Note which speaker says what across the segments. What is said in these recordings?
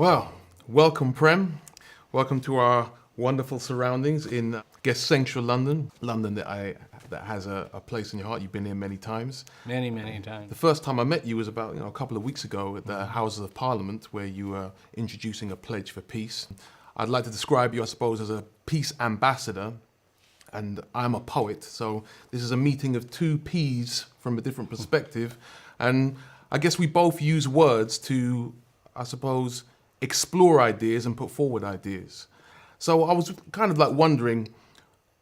Speaker 1: Well, welcome, Prem. Welcome to our wonderful surroundings in, central London. London that has a place in your heart. You've been here many times.
Speaker 2: Many times.
Speaker 1: The first time I met you was about a couple of weeks ago at the Houses of Parliament, where you were introducing a pledge for peace. I'd like to describe you, I suppose, as a peace ambassador. And I'm a poet, so this is a meeting of two P's from a different perspective. And I guess we both use words to, I suppose, explore ideas and put forward ideas. So I was kind of like wondering,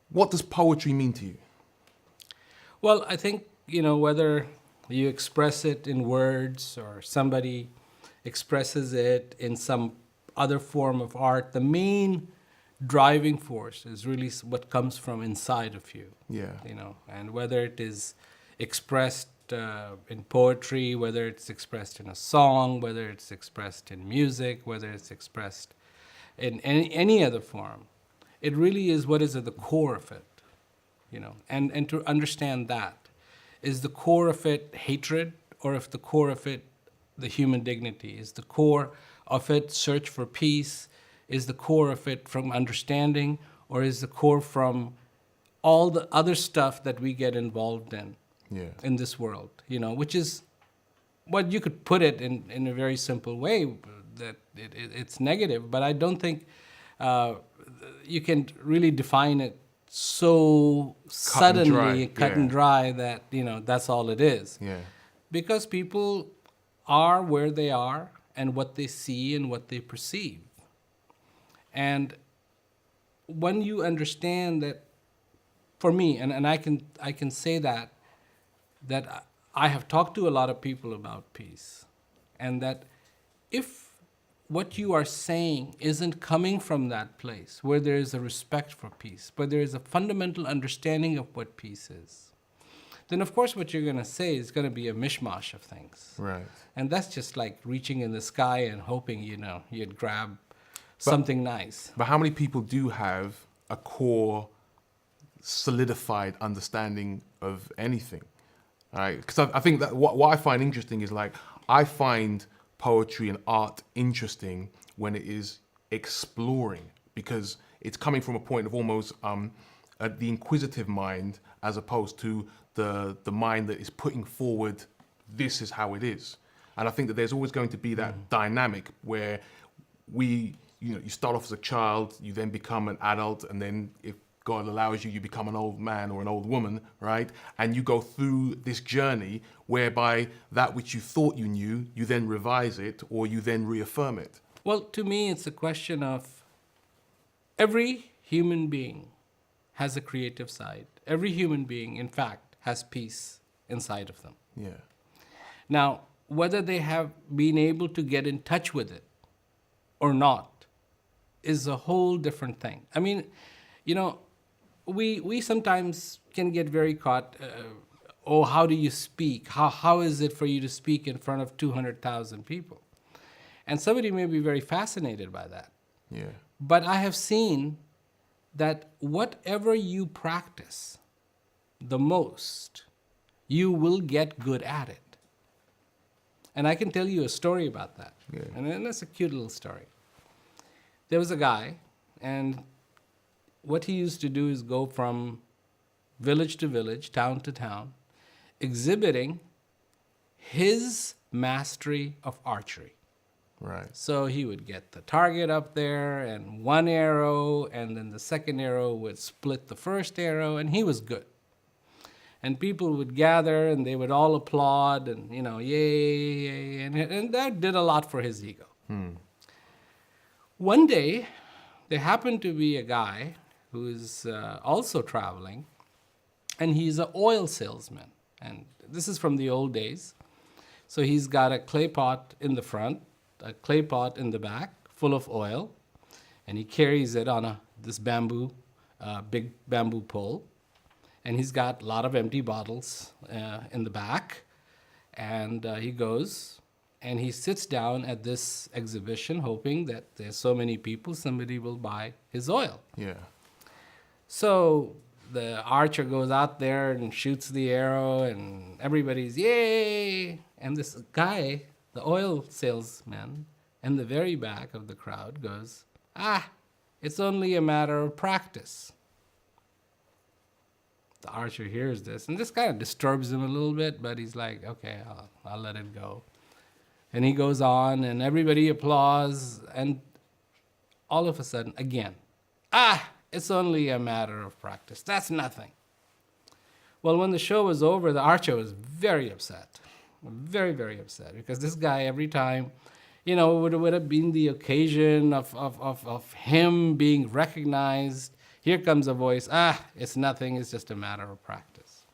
Speaker 1: what does poetry mean to you?
Speaker 2: Well, I think, whether you express it in words or somebody expresses it in some other form of art, the main driving force is really what comes from inside of you.
Speaker 1: Yeah.
Speaker 2: And whether it is expressed in poetry, whether it's expressed in a song, whether it's expressed in music, whether it's expressed in any other form, it really is what is at the core of it. And to understand that, is the core of it hatred, or if the core of it the human dignity? Is the core of it search for peace? Is the core of it from understanding, or is the core from all the other stuff that we get involved in this world? Which is what you could put it in a very simple way, that it's negative, but I don't think you can really define it so suddenly cut and dry that that's all it is.
Speaker 1: Yeah.
Speaker 2: Because people are where they are and what they see and what they perceive. And when you understand that, for me, and I can say that I have talked to a lot of people about peace, and that if what you are saying isn't coming from that place where there is a respect for peace, but there is a fundamental understanding of what peace is, then of course what you're going to say is going to be a mishmash of things.
Speaker 1: Right.
Speaker 2: And that's just like reaching in the sky and hoping, you'd grab something nice.
Speaker 1: But how many people do have a core, solidified understanding of anything? Right? Because I think that what I find interesting is, like, I find poetry and art interesting when it is exploring, because it's coming from a point of almost the inquisitive mind, as opposed to the mind that is putting forward, this is how it is. And I think that there's always going to be that dynamic where you start off as a child, you then become an adult, and then if God allows you, you become an old man or an old woman, right? And you go through this journey whereby that which you thought you knew, you then revise it or you then reaffirm it.
Speaker 2: Well, to me, it's a question of every human being has a creative side. Every human being, in fact, has peace inside of them.
Speaker 1: Yeah.
Speaker 2: Now, whether they have been able to get in touch with it or not is a whole different thing. I mean, we sometimes can get very caught, how do you speak? How is it for you to speak in front of 200,000 people? And somebody may be very fascinated by that.
Speaker 1: Yeah.
Speaker 2: But I have seen that whatever you practice the most, you will get good at it. And I can tell you a story about that.
Speaker 1: Yeah.
Speaker 2: And then that's a cute little story. There was a guy, and what he used to do is go from village to village, town to town, exhibiting his mastery of archery.
Speaker 1: Right.
Speaker 2: So he would get the target up there and one arrow, and then the second arrow would split the first arrow, and he was good. And people would gather and they would all applaud and, yay, and that did a lot for his ego. One day, there happened to be a guy who is also traveling, and he's an oil salesman. And this is from the old days. So he's got a clay pot in the front, a clay pot in the back, full of oil, and he carries it on this big bamboo pole. And he's got a lot of empty bottles in the back. And he goes and he sits down at this exhibition hoping that there's so many people, somebody will buy his oil.
Speaker 1: Yeah.
Speaker 2: So the archer goes out there and shoots the arrow, and everybody's yay. And this guy, the oil salesman, in the very back of the crowd goes, it's only a matter of practice. The archer hears this, and this kind of disturbs him a little bit, but he's like, okay, I'll let it go. And he goes on, and everybody applauds, and all of a sudden, again, it's only a matter of practice. That's nothing. Well, when the show was over, the archer was very upset. Very, very upset. Because this guy, every time, would have been the occasion of him being recognized. Here comes a voice, it's nothing, it's just a matter of practice.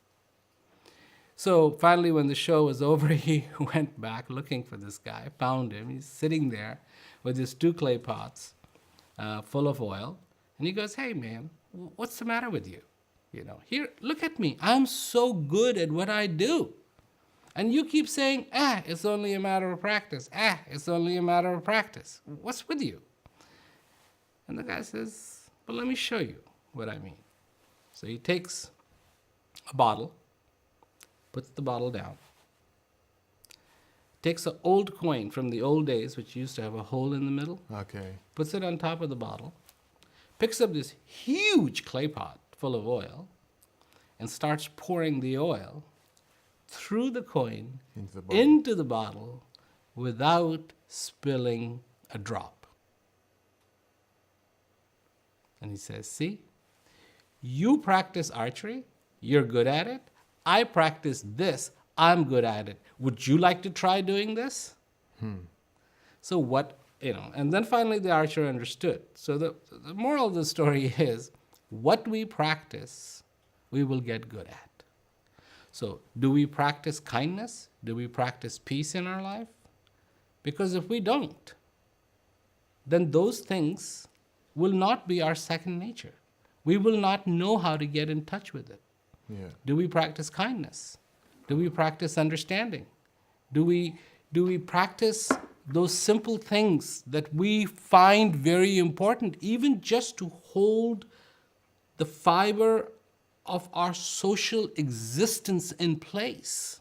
Speaker 2: So finally, when the show was over, he went back looking for this guy, found him. He's sitting there with his 2 clay pots full of oil. And he goes, hey, man, what's the matter with you? Here, look at me. I'm so good at what I do. And you keep saying, it's only a matter of practice. It's only a matter of practice. What's with you? And the guy says, well, let me show you what I mean. So he takes a bottle, puts the bottle down, takes an old coin from the old days, which used to have a hole in the middle, puts it on top of the bottle, picks up this huge clay pot full of oil, and starts pouring the oil through the coin into the bottle without spilling a drop. And he says, see, you practice archery, you're good at it. I practice this, I'm good at it. Would you like to try doing this? So what, and then finally the archer understood. So the moral of the story is, what we practice, we will get good at. So do we practice kindness? Do we practice peace in our life? Because if we don't, then those things will not be our second nature. We will not know how to get in touch with it.
Speaker 1: Yeah.
Speaker 2: Do we practice kindness? Do we practice understanding? Do we practice those simple things that we find very important, even just to hold the fiber of our social existence in place,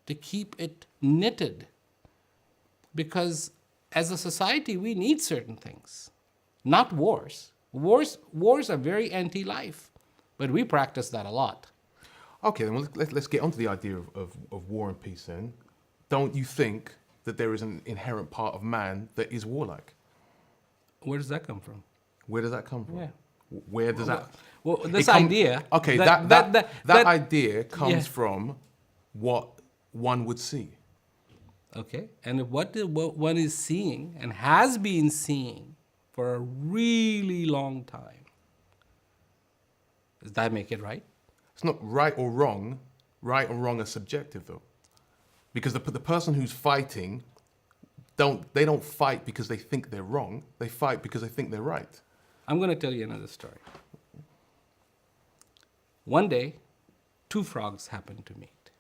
Speaker 2: to keep it knitted? Because as a society, we need certain things, not wars. Wars are very anti-life, but we practice that a lot.
Speaker 1: Okay, then let's get onto the idea of war and peace then. Don't you think that there is an inherent part of man that is warlike?
Speaker 2: Where does that come from?
Speaker 1: Where does that come from?
Speaker 2: Yeah.
Speaker 1: Where does that...
Speaker 2: Well, this idea...
Speaker 1: Okay, that idea comes from what one would see.
Speaker 2: Okay, and what one is seeing and has been seeing for a really long time. Does that make it right?
Speaker 1: It's not right or wrong. Right or wrong are subjective, though. Because the person who's fighting, they don't fight because they think they're wrong. They fight because they think they're right.
Speaker 2: I'm going to tell you another story. One day, 2 frogs happened to meet.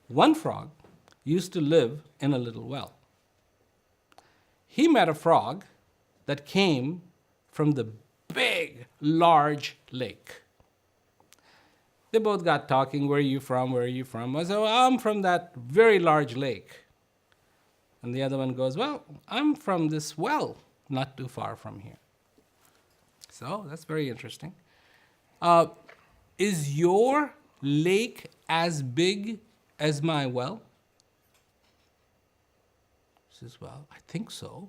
Speaker 2: One frog used to live in a little well. He met a frog that came from the big, large lake. They both got talking, where are you from, where are you from? I said, well, I'm from that very large lake. And the other one goes, well, I'm from this well, not too far from here. So that's very interesting. Is your lake as big as my well? He says, well, I think so.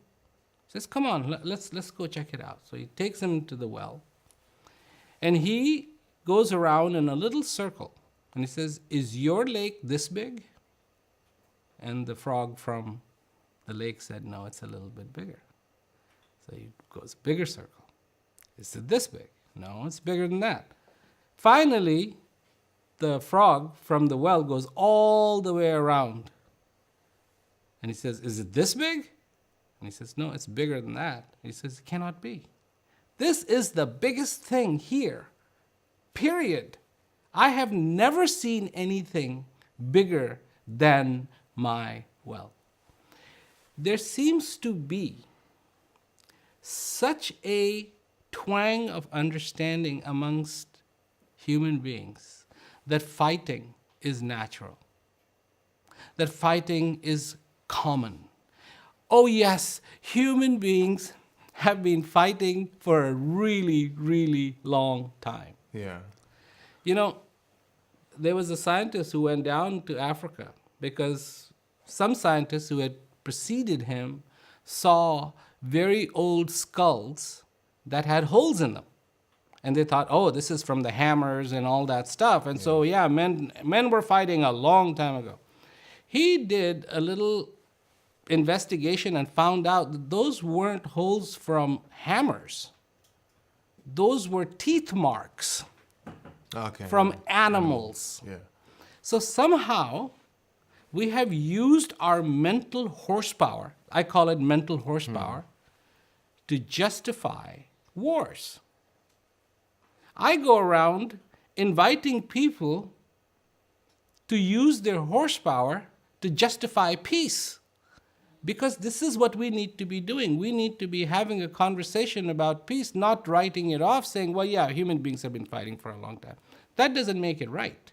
Speaker 2: He says, come on, let's go check it out. So he takes him to the well, and he goes around in a little circle, and he says, is your lake this big? And the frog from the lake said, no, it's a little bit bigger. So he goes, bigger circle. Is it this big? No, it's bigger than that. Finally, the frog from the well goes all the way around. And he says, is it this big? And he says, no, it's bigger than that. He says, it cannot be. This is the biggest thing here, period. I have never seen anything bigger than my well. There seems to be such a twang of understanding amongst human beings that fighting is natural, that fighting is common. oh yes, human beings have been fighting for a really, really long time.
Speaker 1: Yeah.
Speaker 2: You know, there was a scientist who went down to Africa because some scientists who had preceded him saw very old skulls that had holes in them. And they thought, oh, this is from the hammers and all that stuff. And so, yeah, men were fighting a long time ago. He did a little investigation and found out that those weren't holes from hammers. Those were teeth marks
Speaker 1: Okay.
Speaker 2: from
Speaker 1: yeah.
Speaker 2: animals.
Speaker 1: Yeah.
Speaker 2: So somehow we have used our mental horsepower, I call it mental horsepower, to justify wars. I go around inviting people to use their horsepower to justify peace. Because this is what we need to be doing. We need to be having a conversation about peace, not writing it off, saying, well, yeah, human beings have been fighting for a long time. That doesn't make it right.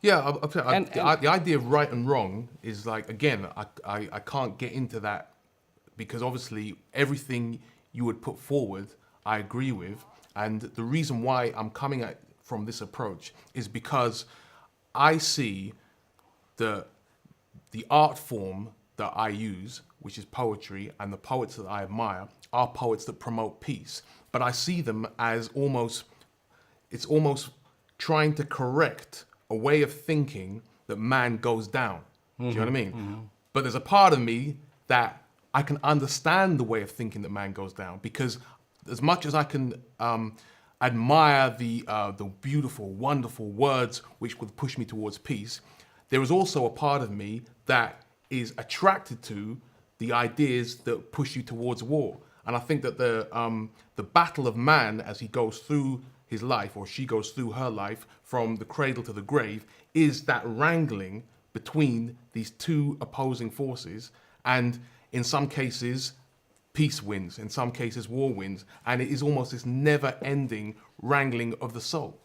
Speaker 1: Yeah, the idea of right and wrong is like, again, I can't get into that because obviously everything you would put forward, I agree with. And the reason why I'm coming at from this approach is because I see the art form that I use, which is poetry, and the poets that I admire are poets that promote peace. But I see them as it's almost trying to correct a way of thinking that man goes down. Do you know what I mean? But there's a part of me that I can understand the way of thinking that man goes down, because as much as I can admire the beautiful, wonderful words which would push me towards peace, there is also a part of me that is attracted to the ideas that push you towards war. And I think that the battle of man as he goes through his life, or she goes through her life from the cradle to the grave, is that wrangling between these two opposing forces. And in some cases, peace wins. In some cases, war wins. And it is almost this never-ending wrangling of the soul.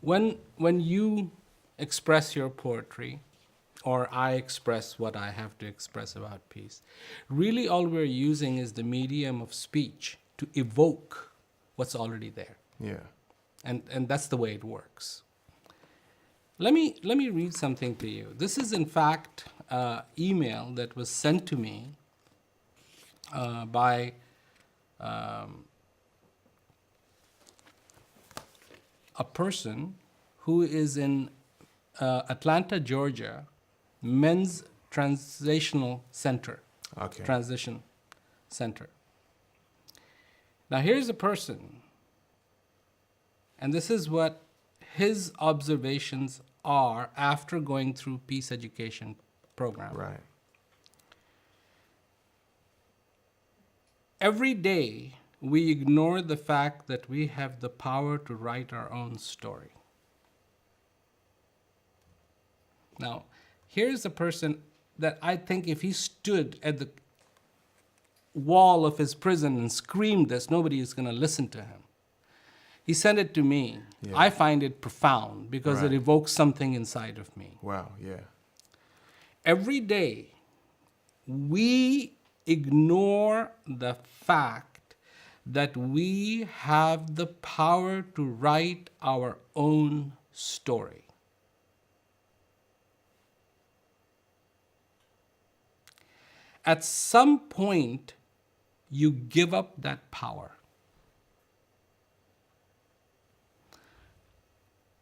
Speaker 2: When you express your poetry, or I express what I have to express about peace, really all we're using is the medium of speech to evoke what's already there.
Speaker 1: Yeah.
Speaker 2: And that's the way it works. Let me read something to you. This is in fact an email that was sent to me by a person who is in Atlanta, Georgia, Men's Transitional Center.
Speaker 1: Okay.
Speaker 2: Transition Center. Now here's a person, and this is what his observations are after going through peace education program.
Speaker 1: Right.
Speaker 2: Every day we ignore the fact that we have the power to write our own story. Now, here's a person that I think if he stood at the wall of his prison and screamed this, nobody is going to listen to him. He sent it to me.
Speaker 1: Yeah.
Speaker 2: I find it profound because
Speaker 1: Right.
Speaker 2: it evokes something inside of me.
Speaker 1: Wow, yeah.
Speaker 2: Every day, we ignore the fact that we have the power to write our own story. At some point, you give up that power.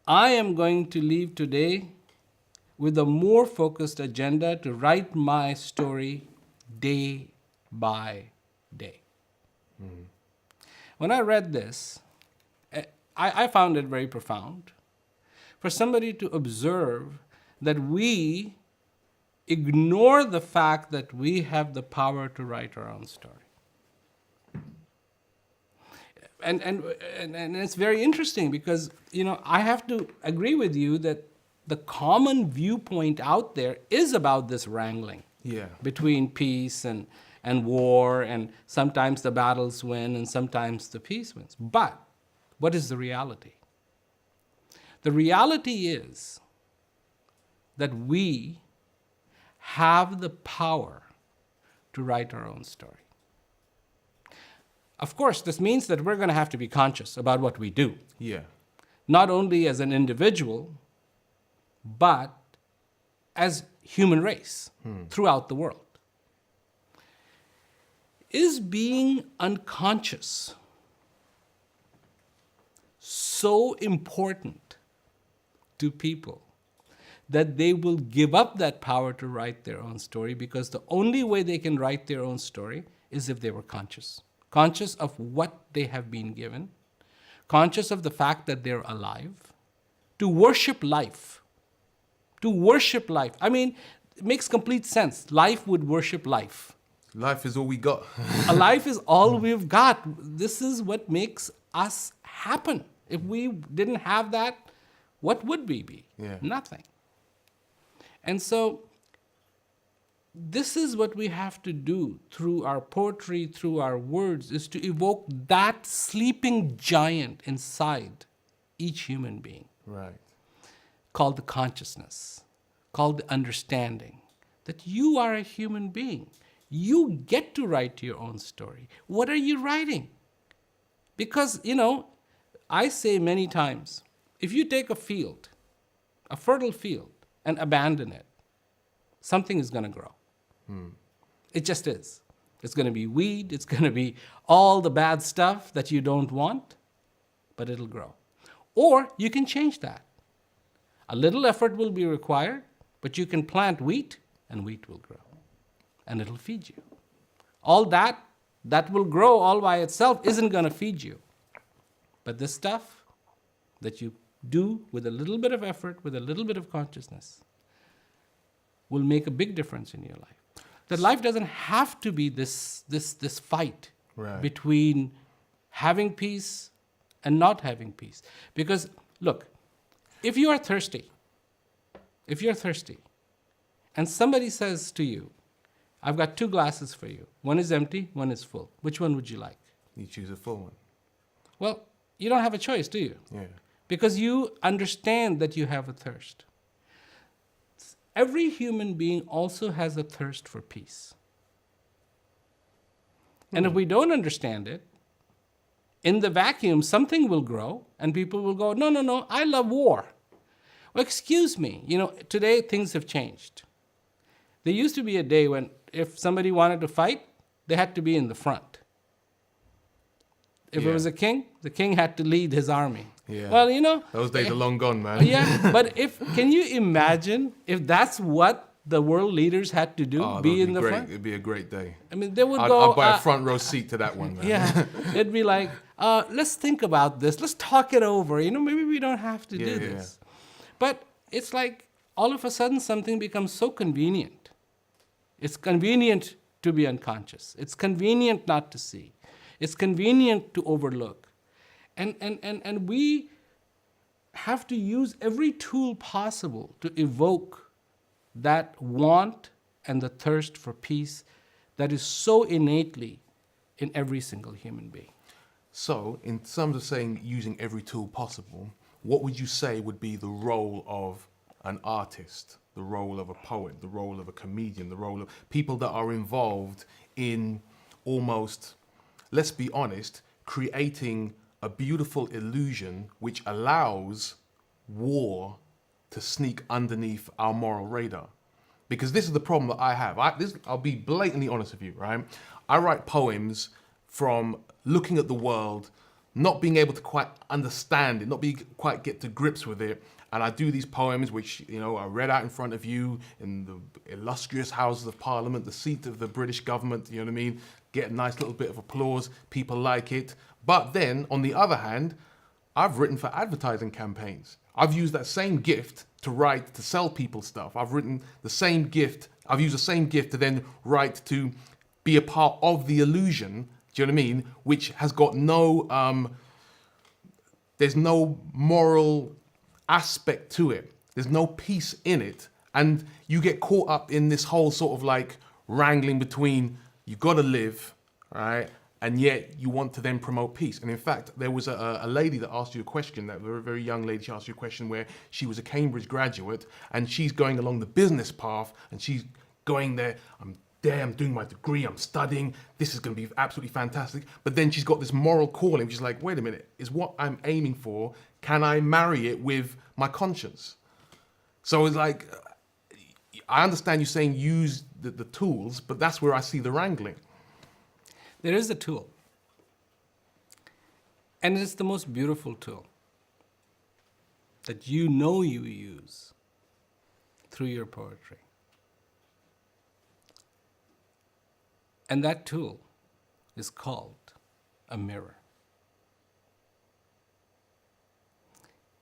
Speaker 2: I am going to leave today with a more focused agenda to write my story day by day. When I read this, I found it very profound. For somebody to observe that we ignore the fact that we have the power to write our own story. And it's very interesting because, I have to agree with you that the common viewpoint out there is about this wrangling.
Speaker 1: Yeah.
Speaker 2: Between peace and war, and sometimes the battles win and sometimes the peace wins. But what is the reality? The reality is that we have the power to write our own story. Of course, this means that we're going to have to be conscious about what we do,
Speaker 1: Yeah.
Speaker 2: not only as an individual, but as human race throughout the world. Is being unconscious so important to people that they will give up that power to write their own story, because the only way they can write their own story is if they were conscious of what they have been given, conscious of the fact that they're alive, to worship life. I mean, it makes complete sense. Life would worship life.
Speaker 1: Life is all we got.
Speaker 2: A life is all we've got. This is what makes us happen. If we didn't have that, what would we be?
Speaker 1: Yeah.
Speaker 2: Nothing. And so this is what we have to do through our poetry, through our words, is to evoke that sleeping giant inside each human being,
Speaker 1: Right.
Speaker 2: called the consciousness, called the understanding, that you are a human being. You get to write your own story. What are you writing? Because, I say many times, if you take a field, a fertile field, and abandon it, something is going to grow. It just is. It's going to be weed. It's going to be all the bad stuff that you don't want, but it'll grow. Or you can change that. A little effort will be required, but you can plant wheat, and wheat will grow, and it'll feed you. All that will grow all by itself isn't going to feed you. But this stuff that you do with a little bit of effort, with a little bit of consciousness, will make a big difference in your life. That life doesn't have to be this fight
Speaker 1: Right.
Speaker 2: between having peace and not having peace. Because, look, if you're thirsty, and somebody says to you, I've got 2 glasses for you. One is empty, one is full. Which one would you like?
Speaker 1: You choose a full one.
Speaker 2: Well, you don't have a choice, do you?
Speaker 1: Yeah.
Speaker 2: Because you understand that you have a thirst. Every human being also has a thirst for peace. And if we don't understand it, in the vacuum, something will grow, and people will go, no, I love war. Well, excuse me, today things have changed. There used to be a day when if somebody wanted to fight, they had to be in the front. If it was a king, the king had to lead his army.
Speaker 1: Yeah.
Speaker 2: Well,
Speaker 1: Those days are long gone, man.
Speaker 2: yeah, but can you imagine if that's what the world leaders had to do,
Speaker 1: Oh,
Speaker 2: be in
Speaker 1: that'd
Speaker 2: the
Speaker 1: great.
Speaker 2: front?
Speaker 1: It'd be a great day.
Speaker 2: I mean, they would
Speaker 1: I'd
Speaker 2: go...
Speaker 1: buy a front row seat to that one, man.
Speaker 2: Yeah, it'd be like, let's think about this. Let's talk it over. Maybe we don't have to do this. But it's like all of a sudden something becomes so convenient. It's convenient to be unconscious. It's convenient not to see. It's convenient to overlook. And we have to use every tool possible to evoke that want and the thirst for peace that is so innately in every single human being.
Speaker 1: So, in terms of saying using every tool possible, what would you say would be the role of an artist, the role of a poet, the role of a comedian, the role of people that are involved in almost, let's be honest, creating a beautiful illusion which allows war to sneak underneath our moral radar? Because this is the problem that I have. I'll be blatantly honest with you, right? I write poems from looking at the world, not being able to quite understand it, not quite get to grips with it. And I do these poems which, are read out in front of you in the illustrious Houses of Parliament, the seat of the British government, you know what I mean? Get a nice little bit of applause, people like it. But then, on the other hand, I've written for advertising campaigns. I've used that same gift to sell people stuff. I've used the same gift to then write to be a part of the illusion, do you know what I mean? Which has got there's no moral aspect to it. There's no peace in it. And you get caught up in this whole sort of like wrangling between you gotta live, right? And yet you want to then promote peace. And in fact, there was a lady that asked you a question, that very, very young lady, she asked you a question where she was a Cambridge graduate and she's going along the business path and she's going there, I'm there, I'm doing my degree, I'm studying, this is going to be absolutely fantastic. But then she's got this moral calling, which is like, wait a minute, is what I'm aiming for, can I marry it with my conscience? So it's like, I understand you saying use the tools, but that's where I see the wrangling.
Speaker 2: There is a tool. And it's the most beautiful tool that you know you use through your poetry. And that tool is called a mirror.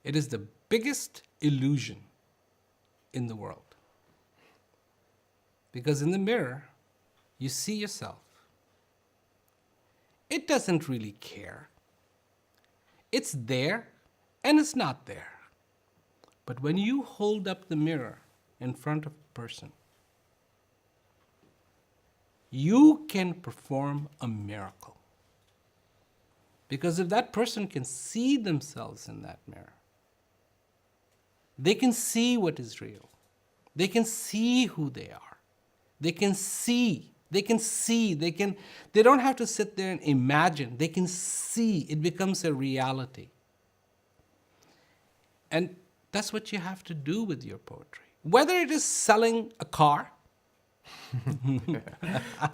Speaker 2: It is the biggest illusion in the world. Because in the mirror, you see yourself. It doesn't really care. It's there and it's not there. But when you hold up the mirror in front of a person, you can perform a miracle. Because if that person can see themselves in that mirror, they can see what is real. They can see who they are. They can see. They don't have to sit there and imagine. They can see. It becomes a reality. And that's what you have to do with your poetry. Whether it is selling a car.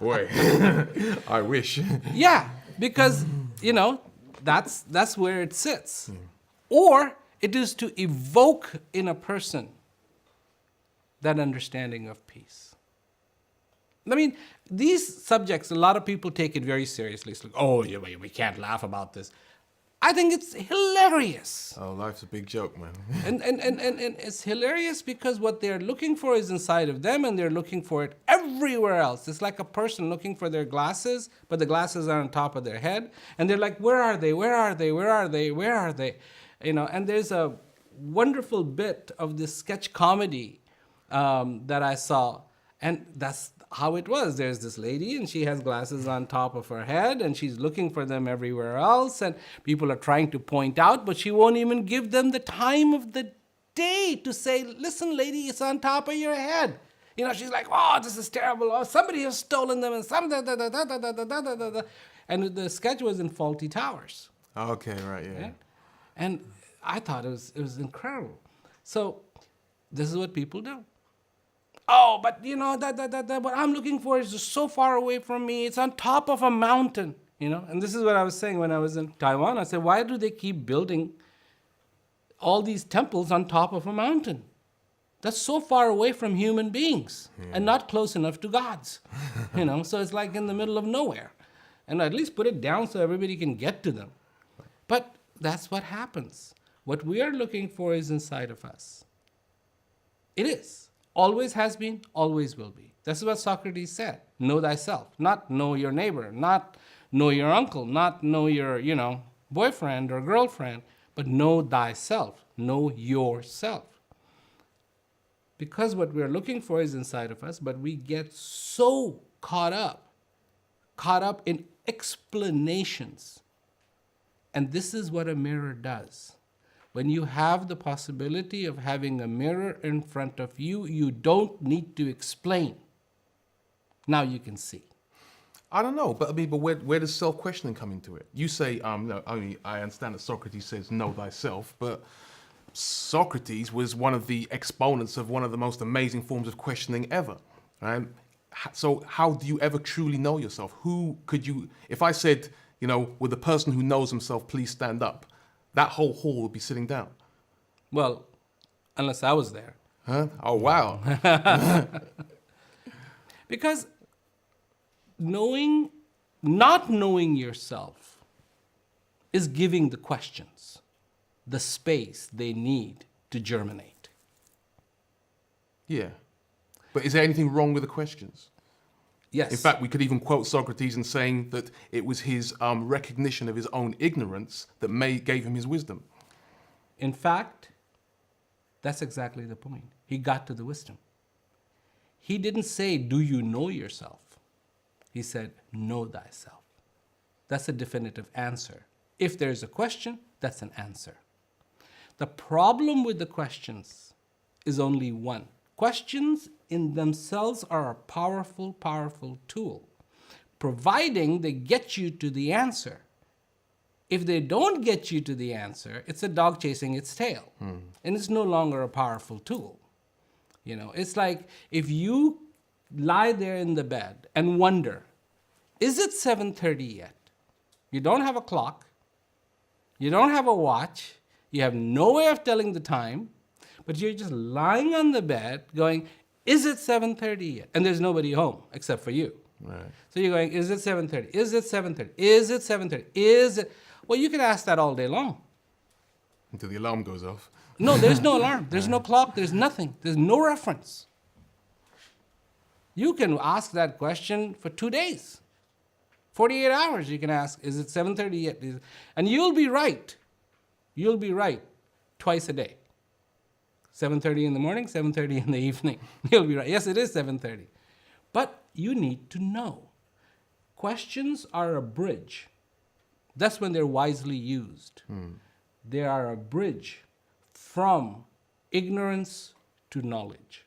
Speaker 1: Boy, I wish.
Speaker 2: Yeah, because, that's where it sits. Or it is to evoke in a person that understanding of peace. I mean, these subjects, a lot of people take it very seriously. It's like, oh, yeah, we can't laugh about this. I think it's hilarious.
Speaker 1: Oh, life's a big joke, man.
Speaker 2: And it's hilarious because what they're looking for is inside of them, and they're looking for it everywhere else. It's like a person looking for their glasses, but the glasses are on top of their head. And they're like, where are they? Where are they? Where are they? Where are they? And there's a wonderful bit of this sketch comedy that I saw. And that's how it was. There's this lady, and she has glasses on top of her head, and she's looking for them everywhere else, and people are trying to point out, but she won't even give them the time of the day to say, listen, lady, it's on top of your head. She's like, oh, this is terrible. Oh, somebody has stolen them, and some da da da da da da da da da da. And the sketch was in Faulty Towers.
Speaker 1: Okay, right, yeah.
Speaker 2: Right? And I thought it was incredible. So this is what people do. Oh, but what I'm looking for is just so far away from me. It's on top of a mountain, And this is what I was saying when I was in Taiwan. I said, why do they keep building all these temples on top of a mountain? That's so far away from human beings and not close enough to gods, So it's like in the middle of nowhere. And at least put it down so everybody can get to them. But that's what happens. What we are looking for is inside of us. It is. Always has been, always will be. That's what Socrates said. Know thyself. Not know your neighbor, not know your uncle, not know your, boyfriend or girlfriend, but know thyself. Know yourself. Because what we're looking for is inside of us, but we get so caught up in explanations. And this is what a mirror does. When you have the possibility of having a mirror in front of you, you don't need to explain. Now you can see.
Speaker 1: I don't know, but where does self-questioning come into it? You say, I understand that Socrates says know thyself, but Socrates was one of the exponents of one of the most amazing forms of questioning ever. Right? So how do you ever truly know yourself? Who could you, if I said, with the person who knows himself, please stand up, that whole hall would be sitting down.
Speaker 2: Well, unless I was there.
Speaker 1: Huh? Oh, wow.
Speaker 2: Because not knowing yourself is giving the questions the space they need to germinate.
Speaker 1: Yeah. But is there anything wrong with the questions?
Speaker 2: Yes.
Speaker 1: In fact, we could even quote Socrates in saying that it was his recognition of his own ignorance that gave him his wisdom.
Speaker 2: In fact, that's exactly the point. He got to the wisdom. He didn't say, do you know yourself? He said, know thyself. That's a definitive answer. If there's a question, that's an answer. The problem with the questions is only one. Questions in themselves are a powerful, powerful tool, providing they get you to the answer. If they don't get you to the answer, it's a dog chasing its tail, and it's no longer a powerful tool. You know, it's like if you lie there in the bed and wonder, is it 7:30 yet? You don't have a clock, you don't have a watch, you have no way of telling the time, but you're just lying on the bed going, is it 7:30 yet? And there's nobody home except for you.
Speaker 1: Right.
Speaker 2: So you're going, is it 7:30? Is it 7:30? Is it 7:30? Is it? Well, you can ask that all day long.
Speaker 1: Until the alarm goes off.
Speaker 2: No, there's no alarm. There's no clock. There's nothing. There's no reference. You can ask that question for 2 days. 48 hours you can ask, is it 7:30 yet? And you'll be right. You'll be right twice a day. 7:30 in the morning, 7:30 in the evening. You'll be right. Yes, it is 7:30. But you need to know. Questions are a bridge. That's when they're wisely used. They are a bridge from ignorance to knowledge.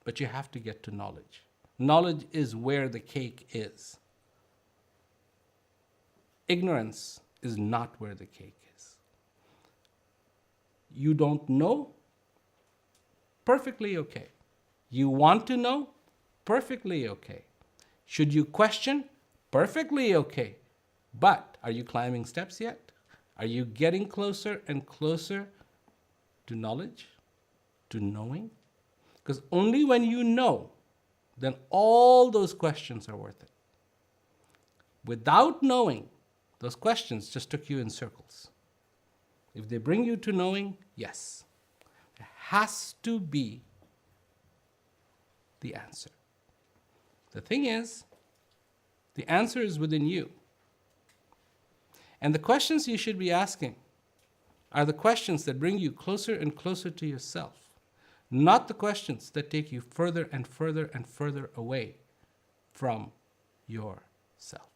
Speaker 2: But you have to get to knowledge. Knowledge is where the cake is. Ignorance is not where the cake is. You don't know? Perfectly okay. You want to know? Perfectly okay. Should you question? Perfectly okay. But are you climbing steps yet? Are you getting closer and closer to knowledge, to knowing? Because only when you know, then all those questions are worth it. Without knowing, those questions just took you in circles. If they bring you to knowing, yes, there has to be the answer. The thing is, the answer is within you. And the questions you should be asking are the questions that bring you closer and closer to yourself, not the questions that take you further and further and further away from yourself.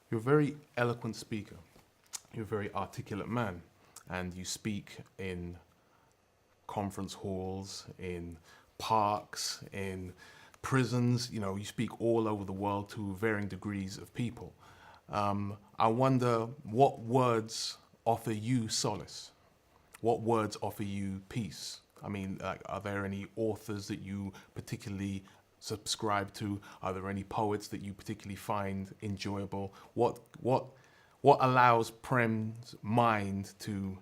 Speaker 1: You're a very eloquent speaker. You're a very articulate man, and you speak in conference halls, in parks, in prisons. You know, you speak all over the world to varying degrees of people. I wonder what words offer you solace? What words offer you peace? I mean, are there any authors that you particularly subscribe to? Are there any poets that you particularly find enjoyable? What allows Prem's mind to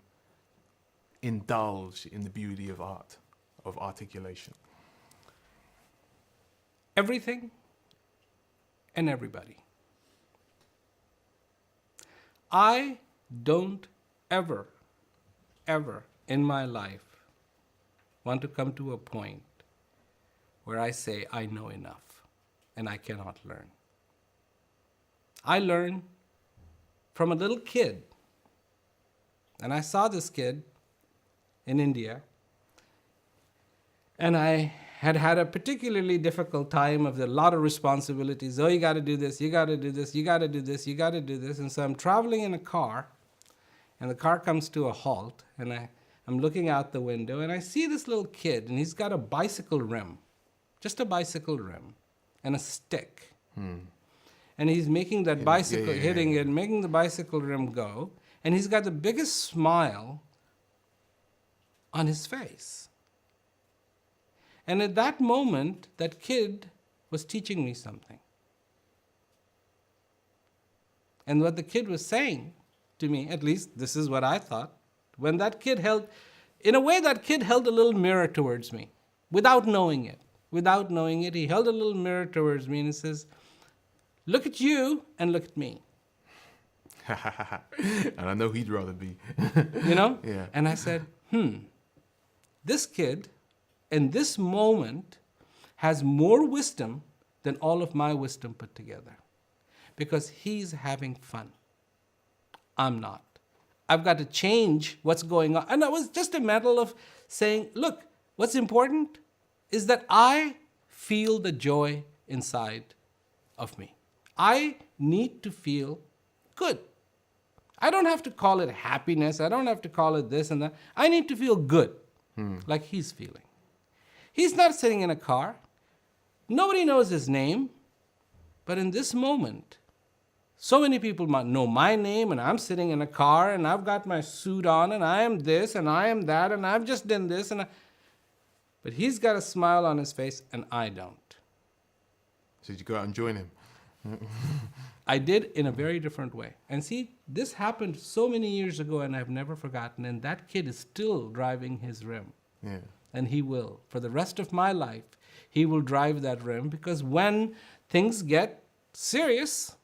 Speaker 1: indulge in the beauty of art, of articulation?
Speaker 2: Everything and everybody. I don't ever in my life want to come to a point where I say I know enough and I cannot learn. I learn from a little kid. And I saw this kid in India, and I had a particularly difficult time of a lot of responsibilities. Oh, you got to do this, you got to do this, you got to do this, you got to do this. And so I'm traveling in a car, and the car comes to a halt, and I'm looking out the window, and I see this little kid, and he's got a bicycle rim, just a bicycle rim, and a stick. And he's making that bicycle, hitting it, making the bicycle rim go, and he's got the biggest smile on his face. And at that moment, that kid was teaching me something. And what the kid was saying to me, at least this is what I thought, when that kid held, in a way that kid held a little mirror towards me, without knowing it. Without knowing it, he held a little mirror towards me and he says, look at you and look at me.
Speaker 1: And I know he'd rather be.
Speaker 2: You know?
Speaker 1: Yeah.
Speaker 2: And I said, this kid in this moment has more wisdom than all of my wisdom put together. Because he's having fun. I'm not. I've got to change what's going on. And it was just a matter of saying, look, what's important is that I feel the joy inside of me. I need to feel good. I don't have to call it happiness. I don't have to call it this and that. I need to feel good. like he's feeling. He's not sitting in a car. Nobody knows his name. But in this moment, so many people might know my name, and I'm sitting in a car, and I've got my suit on, and I am this, and I am that, and I've just done this. But he's got a smile on his face, and I don't.
Speaker 1: So did you go out and join him?
Speaker 2: I did in a very different way. And see, this happened so many years ago, and I've never forgotten. And that kid is still driving his rim.
Speaker 1: Yeah.
Speaker 2: And he will. For the rest of my life, he will drive that rim, because when things get serious,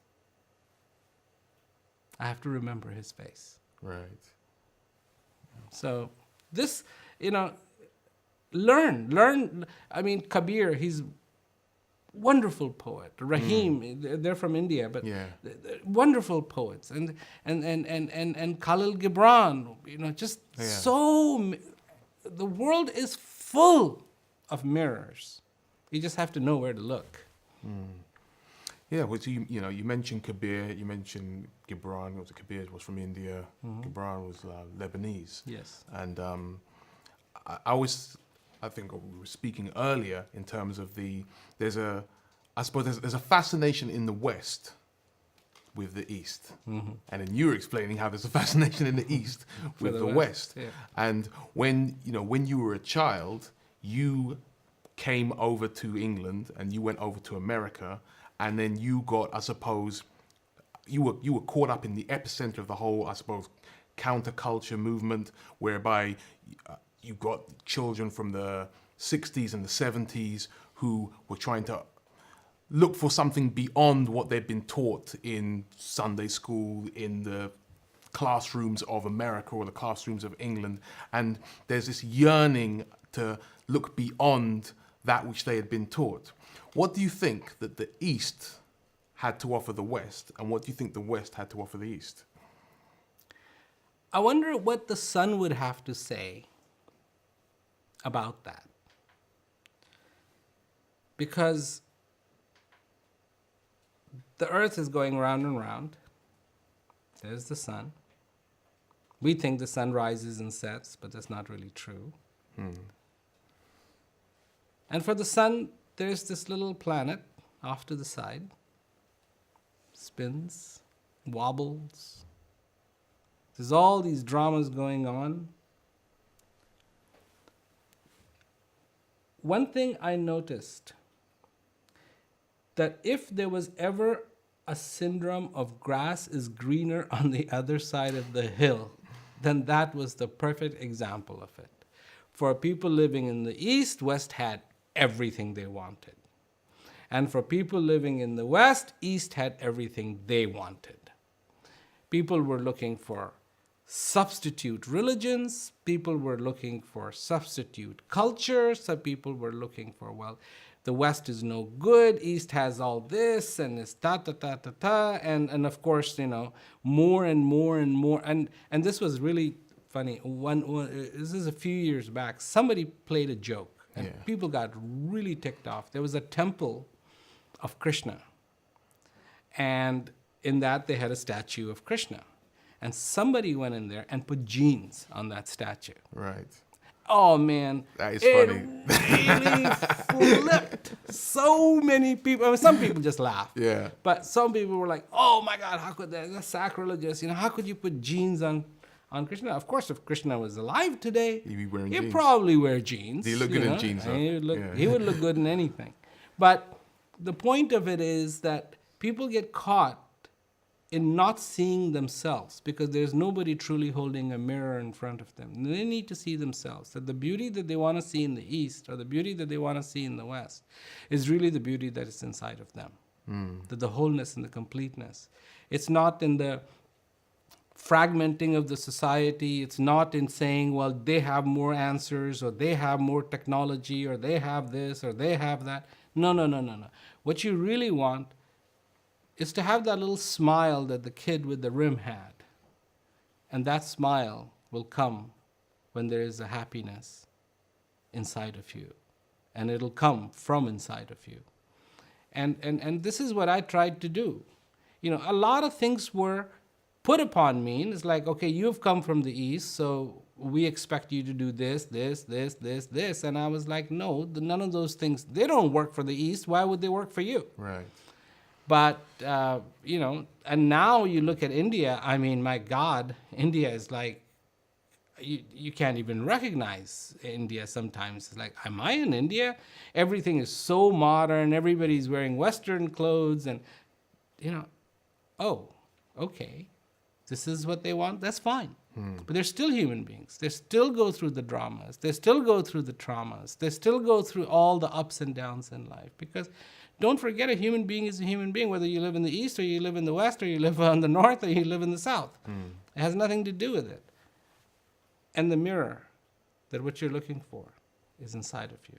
Speaker 2: I have to remember his face.
Speaker 1: Right.
Speaker 2: So this, learn. I mean, Kabir, he's wonderful poet. Rahim, they're from India, but they're wonderful poets. And Khalil Gibran, the world is full of mirrors. You just have to know where to look.
Speaker 1: Yeah, well, so you mentioned Kabir, you mentioned Gibran. Kabir was from India. Gibran was Lebanese.
Speaker 2: Yes.
Speaker 1: And I think we were speaking earlier in terms of there's a fascination in the West with the East. And then you were explaining how there's a fascination in the East with the West.
Speaker 2: Yeah.
Speaker 1: And when you were a child, you came over to England and you went over to America, and then you got, I suppose, you were caught up in the epicenter of the whole, I suppose, counterculture movement, whereby you got children from the 60s and the 70s who were trying to look for something beyond what they'd been taught in Sunday school, in the classrooms of America or the classrooms of England. And there's this yearning to look beyond that which they had been taught. What do you think that the East had to offer the West, and what do you think the West had to offer the East?
Speaker 2: I wonder what the sun would have to say about that. Because the earth is going round and round. There's the sun. We think the sun rises and sets, but that's not really true. And for the sun, there's this little planet off to the side. Spins, wobbles. There's all these dramas going on. One thing I noticed, that if there was ever a syndrome of grass is greener on the other side of the hill, then that was the perfect example of it. For people living in the East, West had everything they wanted. And for people living in the West, East had everything they wanted. People were looking for substitute religions. People were looking for substitute cultures. Some people were looking for, the West is no good. East has all this and it's ta-ta-ta-ta-ta. And of course, more and more and more. And this was really funny. This is a few years back. Somebody played a joke. And people got really ticked off. There was a temple of Krishna. And in that, they had a statue of Krishna. And somebody went in there and put jeans on that statue.
Speaker 1: Right.
Speaker 2: Oh, man.
Speaker 1: That is funny.
Speaker 2: It really flipped so many people. I mean, some people just laughed.
Speaker 1: Yeah.
Speaker 2: But some people were like, oh, my God, how could that? That's sacrilegious. How could you put jeans on Krishna? Of course, if Krishna was alive today, he'd probably wear jeans.
Speaker 1: He'd look good in jeans.
Speaker 2: He would look good in anything. But the point of it is that people get caught in not seeing themselves because there's nobody truly holding a mirror in front of them. They need to see themselves. That the beauty that they want to see in the East or the beauty that they want to see in the West is really the beauty that is inside of them. The wholeness and the completeness. It's not in the fragmenting of the society. It's not in saying, they have more answers or they have more technology or they have this or they have that. No. What you really want is to have that little smile that the kid with the rim had. And that smile will come when there is a happiness inside of you. And it'll come from inside of you. And this is what I tried to do. A lot of things were put upon me is like, okay, you've come from the East, so we expect you to do this, this, this, this, this. And I was like, no, none of those things, they don't work for the East. Why would they work for you?
Speaker 1: Right.
Speaker 2: But, and now you look at India, I mean, my God, India is like, you can't even recognize India sometimes. It's like, am I in India? Everything is so modern. Everybody's wearing Western clothes and, oh, okay. This is what they want. That's fine. But they're still human beings. They still go through the dramas. They still go through the traumas. They still go through all the ups and downs in life. Because don't forget, a human being is a human being, whether you live in the East or you live in the West or you live on the North or you live in the South. It has nothing to do with it. And the mirror that what you're looking for is inside of you.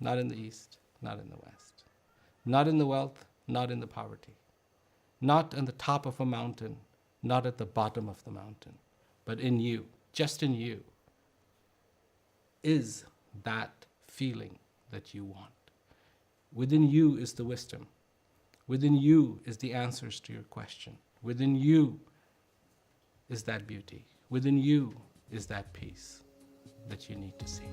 Speaker 2: Not in the East, not in the West. Not in the wealth, not in the poverty. Not on the top of a mountain, not at the bottom of the mountain, but in you, just in you, is that feeling that you want. Within you is the wisdom. Within you is the answers to your question. Within you is that beauty. Within you is that peace that you need to see.